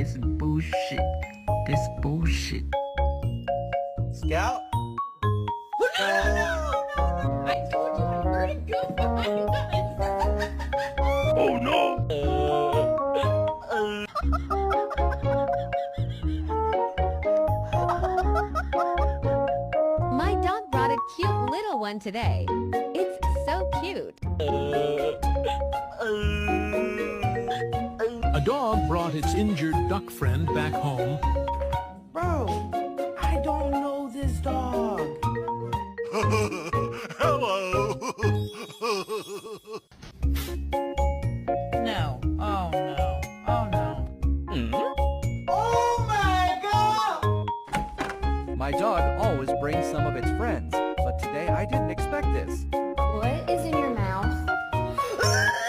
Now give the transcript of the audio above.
This bullshit. This bullshit. Scout? No! I told you I heard it go behind us. Oh no! My dog brought a cute little one today. It's so cute. A dog brought its injured duck friend back home. Bro, I don't know this dog.